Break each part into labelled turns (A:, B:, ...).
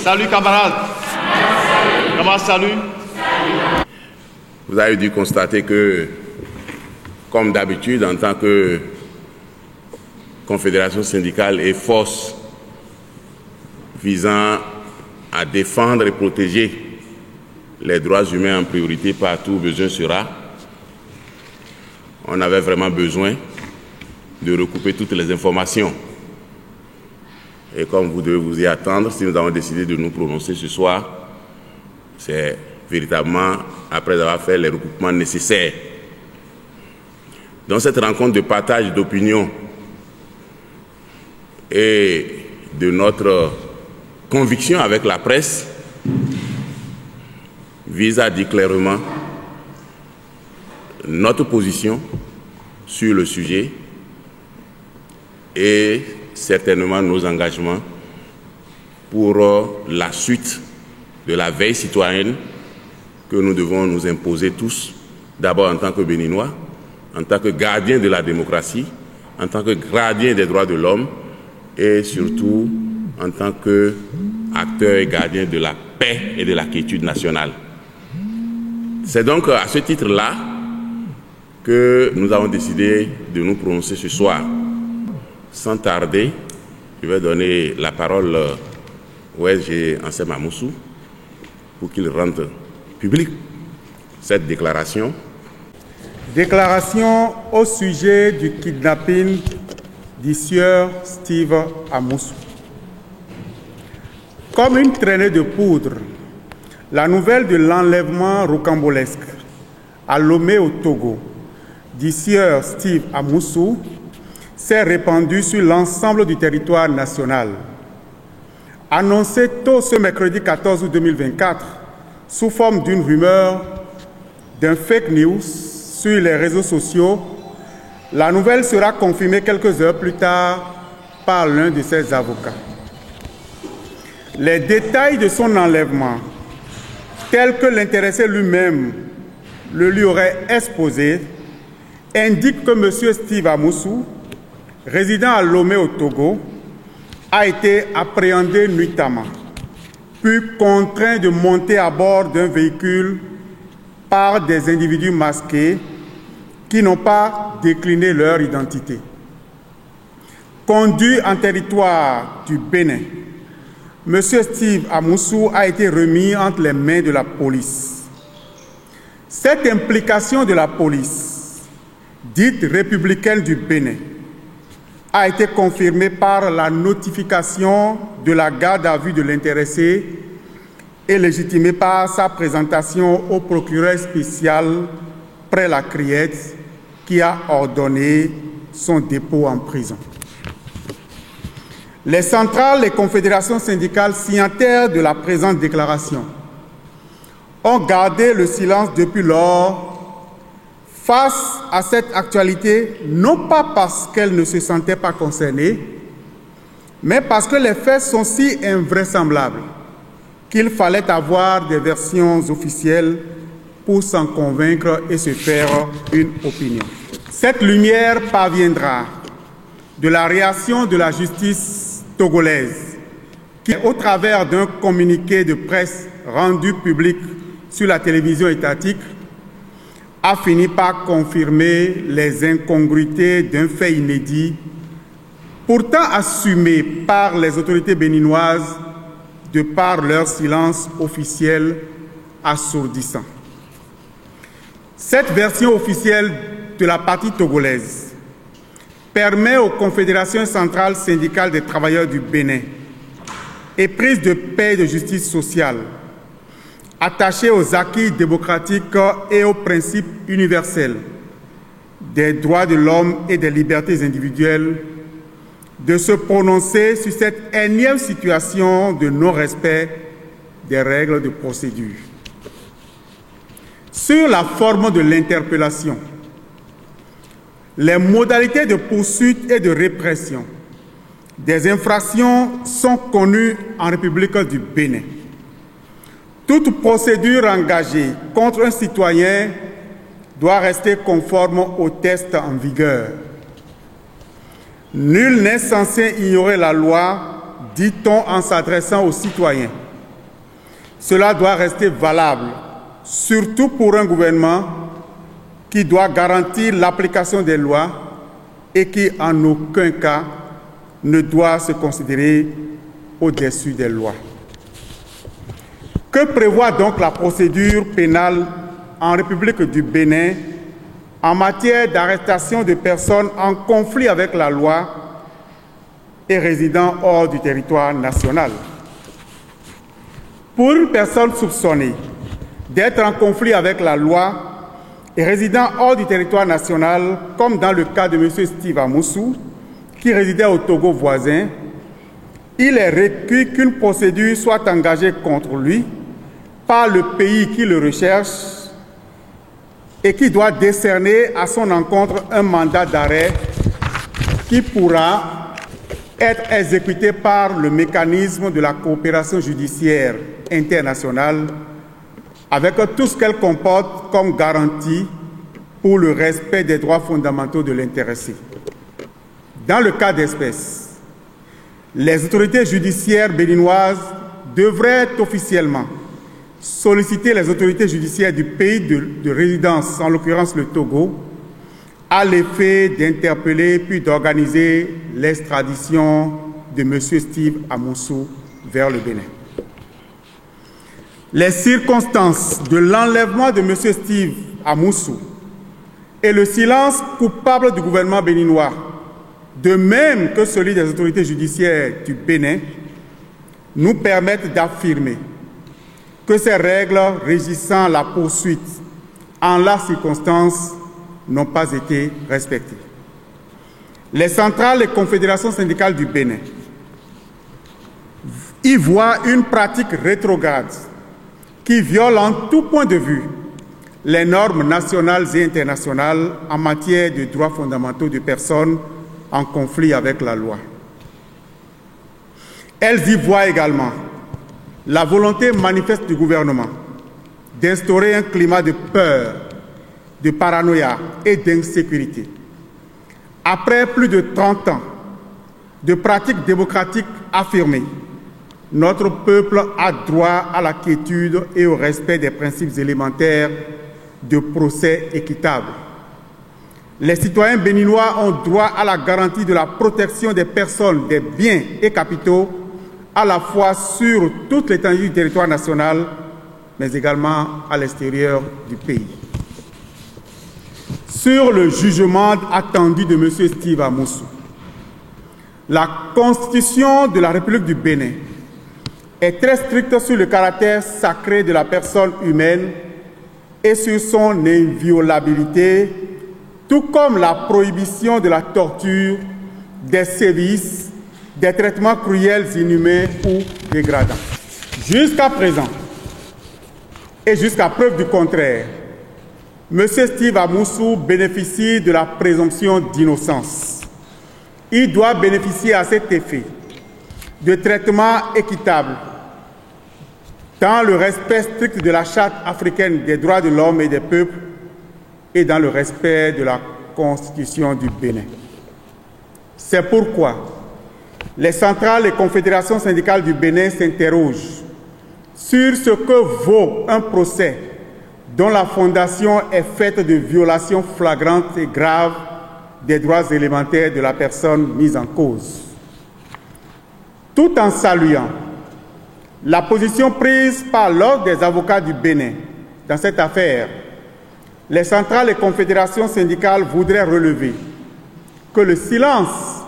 A: Salut camarades. Comment salut?
B: Vous avez dû constater que, comme d'habitude, en tant que confédération syndicale et force visant à défendre et protéger les droits humains en priorité partout où besoin sera, on avait vraiment besoin de recouper toutes les informations. Et comme vous devez vous y attendre, si nous avons décidé de nous prononcer ce soir, c'est véritablement après avoir fait les recoupements nécessaires. Dans cette rencontre de partage d'opinion et de notre conviction avec la presse, vise à dire clairement notre position sur le sujet et certainement nos engagements pour la suite de la veille citoyenne que nous devons nous imposer tous, d'abord en tant que Béninois, en tant que gardiens de la démocratie, en tant que gardiens des droits de l'homme et surtout en tant qu'acteurs et gardiens de la paix et de la quiétude nationale. C'est donc à ce titre-là que nous avons décidé de nous prononcer ce soir. Sans tarder, je vais donner la parole au SG Anselme Amoussou pour qu'il rende public cette déclaration.
C: Déclaration au sujet du kidnapping du sieur Steve Amoussou. Comme une traînée de poudre, la nouvelle de l'enlèvement rocambolesque à Lomé au Togo du sieur Steve Amoussou s'est répandue sur l'ensemble du territoire national. Annoncé tôt ce mercredi 14 août 2024 sous forme d'une rumeur, d'un fake news sur les réseaux sociaux, la nouvelle sera confirmée quelques heures plus tard par l'un de ses avocats. Les détails de son enlèvement, tels que l'intéressé lui-même le lui aurait exposé, indiquent que M. Steve Amoussou, résident à Lomé au Togo, a été appréhendé nuitamment, puis contraint de monter à bord d'un véhicule par des individus masqués qui n'ont pas décliné leur identité. Conduit en territoire du Bénin, M. Steve Amoussou a été remis entre les mains de la police. Cette implication de la police, dite républicaine du Bénin, a été confirmée par la notification de la garde à vue de l'intéressé et légitimée par sa présentation au procureur spécial près la Criette qui a ordonné son dépôt en prison. Les centrales et confédérations syndicales signataires de la présente déclaration ont gardé le silence depuis lors face à cette actualité, non pas parce qu'elles ne se sentaient pas concernées, mais parce que les faits sont si invraisemblables qu'il fallait avoir des versions officielles pour s'en convaincre et se faire une opinion. Cette lumière parviendra de la réaction de la justice togolaise qui, au travers d'un communiqué de presse rendu public sur la télévision étatique, a fini par confirmer les incongruités d'un fait inédit, pourtant assumé par les autorités béninoises de par leur silence officiel assourdissant. Cette version officielle de la partie togolaise permet aux confédérations centrales syndicales des travailleurs du Bénin, éprise de paix et de justice sociale, attachées aux acquis démocratiques et aux principes universels des droits de l'homme et des libertés individuelles, de se prononcer sur cette énième situation de non-respect des règles de procédure. Sur la forme de l'interpellation, les modalités de poursuite et de répression des infractions sont connues en République du Bénin. Toute procédure engagée contre un citoyen doit rester conforme aux tests en vigueur. Nul n'est censé ignorer la loi, dit-on en s'adressant aux citoyens. Cela doit rester valable, surtout pour un gouvernement qui doit garantir l'application des lois et qui, en aucun cas, ne doit se considérer au-dessus des lois. Que prévoit donc la procédure pénale en République du Bénin en matière d'arrestation de personnes en conflit avec la loi et résidant hors du territoire national? Pour une personne soupçonnée d'être en conflit avec la loi et résidant hors du territoire national, comme dans le cas de M. Steve Amoussou, qui résidait au Togo voisin, il est requis qu'une procédure soit engagée contre lui par le pays qui le recherche et qui doit décerner à son encontre un mandat d'arrêt qui pourra être exécuté par le mécanisme de la coopération judiciaire internationale avec tout ce qu'elle comporte comme garantie pour le respect des droits fondamentaux de l'intéressé. Dans le cas d'espèce, les autorités judiciaires béninoises devraient officiellement solliciter les autorités judiciaires du pays de résidence, en l'occurrence le Togo, à l'effet d'interpeller puis d'organiser l'extradition de M. Steve Amoussou vers le Bénin. Les circonstances de l'enlèvement de M. Steve Amoussou et le silence coupable du gouvernement béninois, de même que celui des autorités judiciaires du Bénin, nous permettent d'affirmer que ces règles régissant la poursuite en la circonstance n'ont pas été respectées. Les centrales et confédérations syndicales du Bénin y voient une pratique rétrograde qui viole en tout point de vue les normes nationales et internationales en matière de droits fondamentaux de personnes en conflit avec la loi. Elles y voient également la volonté manifeste du gouvernement d'instaurer un climat de peur, de paranoïa et d'insécurité. Après plus de 30 ans de pratiques démocratiques affirmées, notre peuple a droit à la quiétude et au respect des principes élémentaires de procès équitable. Les citoyens béninois ont droit à la garantie de la protection des personnes, des biens et capitaux, à la fois sur toute l'étendue du territoire national, mais également à l'extérieur du pays. Sur le jugement attendu de M. Steve Amoussou, la Constitution de la République du Bénin est très stricte sur le caractère sacré de la personne humaine et sur son inviolabilité, tout comme la prohibition de la torture, des sévices, des traitements cruels, inhumains ou dégradants. Jusqu'à présent, et jusqu'à preuve du contraire, M. Steve Amoussou bénéficie de la présomption d'innocence. Il doit bénéficier à cet effet de traitements équitables dans le respect strict de la Charte africaine des droits de l'homme et des peuples et dans le respect de la Constitution du Bénin. C'est pourquoi les centrales et confédérations syndicales du Bénin s'interrogent sur ce que vaut un procès dont la fondation est faite de violations flagrantes et graves des droits élémentaires de la personne mise en cause. Tout en saluant la position prise par l'Ordre des avocats du Bénin dans cette affaire, les centrales et confédérations syndicales voudraient relever que le silence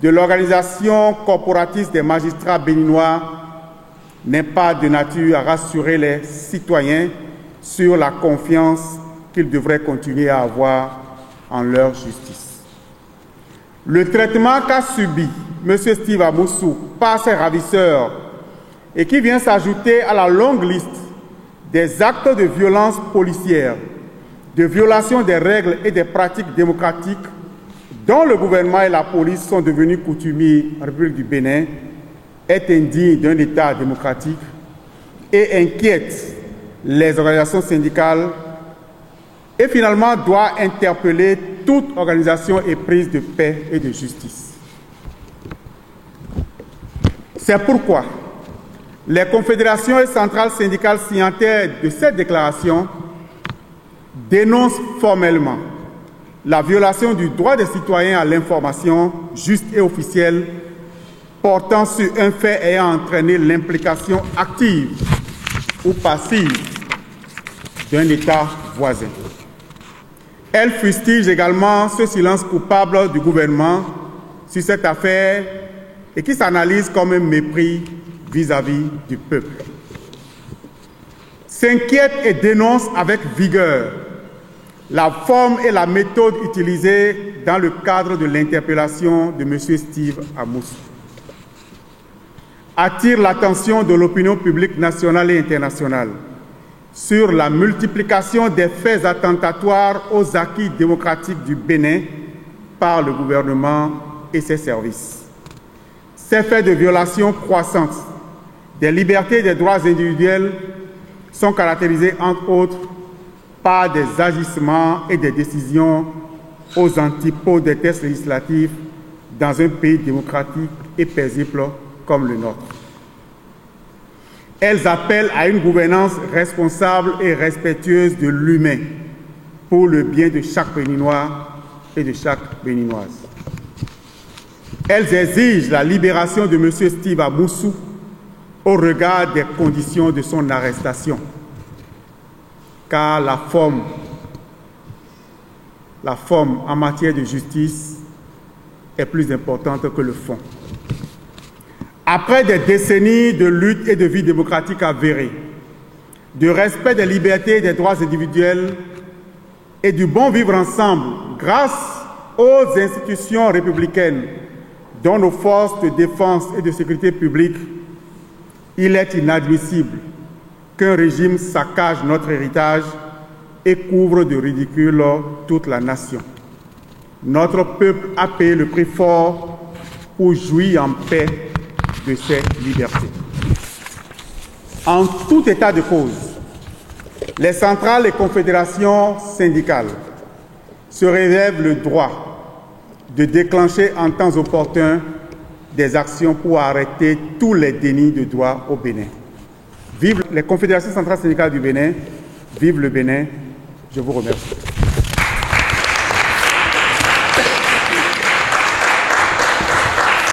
C: de l'organisation corporatiste des magistrats béninois n'est pas de nature à rassurer les citoyens sur la confiance qu'ils devraient continuer à avoir en leur justice. Le traitement qu'a subi M. Steve Amoussou par ses ravisseurs et qui vient s'ajouter à la longue liste des actes de violence policière, de violation des règles et des pratiques démocratiques dont le gouvernement et la police sont devenus coutumiers en République du Bénin, est indigne d'un État démocratique et inquiète les organisations syndicales et finalement doit interpeller toute organisation éprise de paix et de justice. C'est pourquoi les confédérations et centrales syndicales signataires de cette déclaration dénoncent formellement la violation du droit des citoyens à l'information juste et officielle portant sur un fait ayant entraîné l'implication active ou passive d'un État voisin. Elle fustige également ce silence coupable du gouvernement sur cette affaire et qui s'analyse comme un mépris vis-à-vis du peuple. S'inquiète et dénonce avec vigueur la forme et la méthode utilisées dans le cadre de l'interpellation de M. Steve Amoussou. Attire l'attention de l'opinion publique nationale et internationale sur la multiplication des faits attentatoires aux acquis démocratiques du Bénin par le gouvernement et ses services. Ces faits de violation croissante des libertés et des droits individuels sont caractérisés, entre autres, par des agissements et des décisions aux antipodes des tests législatifs dans un pays démocratique et paisible comme le nôtre. Elles appellent à une gouvernance responsable et respectueuse de l'humain pour le bien de chaque Béninois et de chaque Béninoise. Elles exigent la libération de M. Steve Amoussou au regard des conditions de son arrestation, car la forme en matière de justice est plus importante que le fond. Après des décennies de lutte et de vie démocratique avérée, de respect des libertés et des droits individuels et du bon vivre ensemble grâce aux institutions républicaines dont nos forces de défense et de sécurité publique, il est inadmissible qu'un régime saccage notre héritage et couvre de ridicule toute la nation. Notre peuple a payé le prix fort pour jouir en paix de ses libertés. En tout état de cause, les centrales et confédérations syndicales se réservent le droit de déclencher en temps opportun des actions pour arrêter tous les dénis de droits au Bénin. Vive les confédérations centrales syndicales du Bénin, vive le Bénin, je vous remercie.